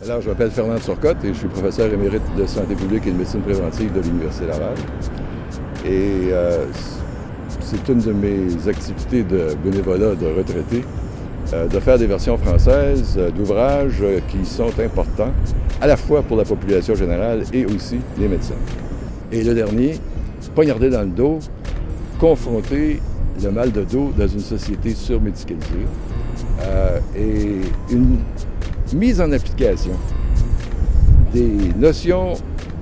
Alors, je m'appelle Fernand Turcotte et je suis professeur émérite de santé publique et de médecine préventive de l'Université Laval. Et c'est une de mes activités de bénévolat de retraité, de faire des versions françaises d'ouvrages qui sont importants, à la fois pour la population générale et aussi les médecins. Et le dernier, Poignarder dans le dos, confronter le mal de dos dans une société surmédicalisée et une mise en application des notions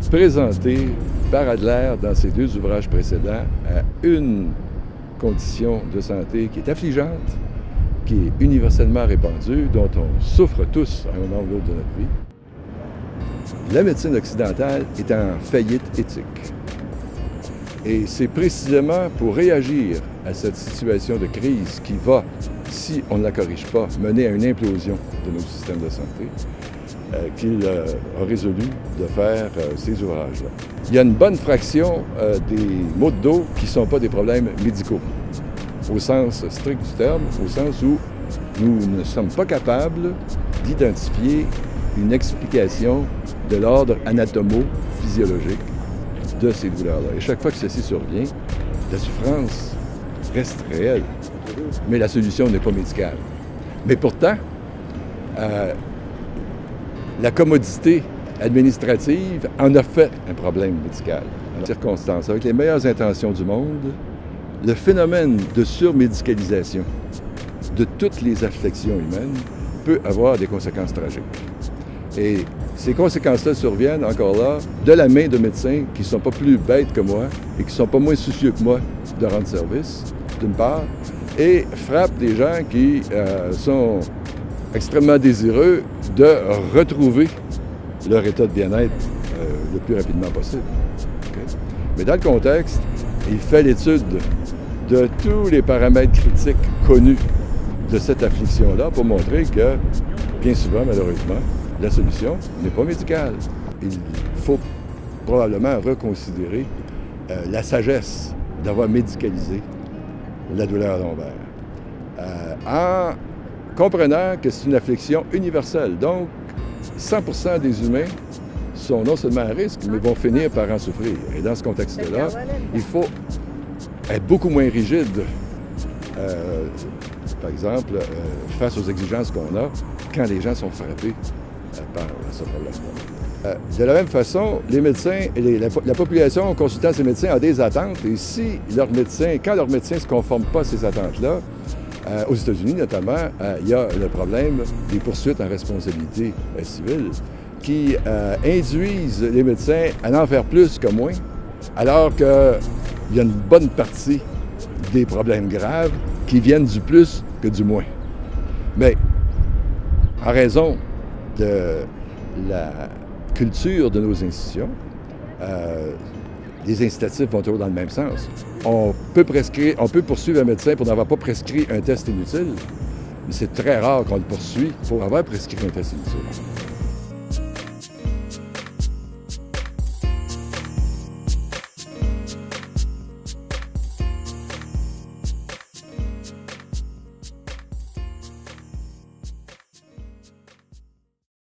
présentées par Adler dans ses deux ouvrages précédents à une condition de santé qui est affligeante, qui est universellement répandue, dont on souffre tous à un moment ou l'autre de notre vie. La médecine occidentale est en faillite éthique. Et c'est précisément pour réagir à cette situation de crise qui va, si on ne la corrige pas, mener à une implosion de nos systèmes de santé, qu'il a résolu de faire ces ouvrages-là. Il y a une bonne fraction des maux de dos qui ne sont pas des problèmes médicaux, au sens strict du terme, au sens où nous ne sommes pas capables d'identifier une explication de l'ordre anatomo-physiologique de ces douleurs-là. Et chaque fois que ceci survient, la souffrance reste réelle, mais la solution n'est pas médicale. Mais pourtant, la commodité administrative en a fait un problème médical. En circonstances, avec les meilleures intentions du monde, le phénomène de surmédicalisation de toutes les affections humaines peut avoir des conséquences tragiques. Et ces conséquences-là surviennent, encore là, de la main de médecins qui ne sont pas plus bêtes que moi et qui ne sont pas moins soucieux que moi de rendre service, d'une part, et frappent des gens qui sont extrêmement désireux de retrouver leur état de bien-être le plus rapidement possible. Okay? Mais dans le contexte, il fait l'étude de tous les paramètres critiques connus de cette affliction-là pour montrer que, bien souvent, malheureusement, la solution n'est pas médicale. Il faut probablement reconsidérer la sagesse d'avoir médicalisé la douleur lombaire. En comprenant que c'est une affliction universelle. Donc, 100% des humains sont non seulement à risque, mais vont finir par en souffrir. Et dans ce contexte-là, il faut être beaucoup moins rigide, par exemple, face aux exigences qu'on a quand les gens sont frappés par ce problème-là. De la même façon, les médecins et la population consultant ces médecins a des attentes, et si quand leur médecin ne se conforme pas à ces attentes-là, aux États-Unis notamment, il y a le problème des poursuites en responsabilité civile qui induisent les médecins à n'en faire plus que moins, alors qu'il y a une bonne partie des problèmes graves qui viennent du plus que du moins. Mais en raison de la culture de nos institutions, les incitatifs vont toujours dans le même sens. On peut poursuivre un médecin pour n'avoir pas prescrit un test inutile, mais c'est très rare qu'on le poursuit pour avoir prescrit un test inutile.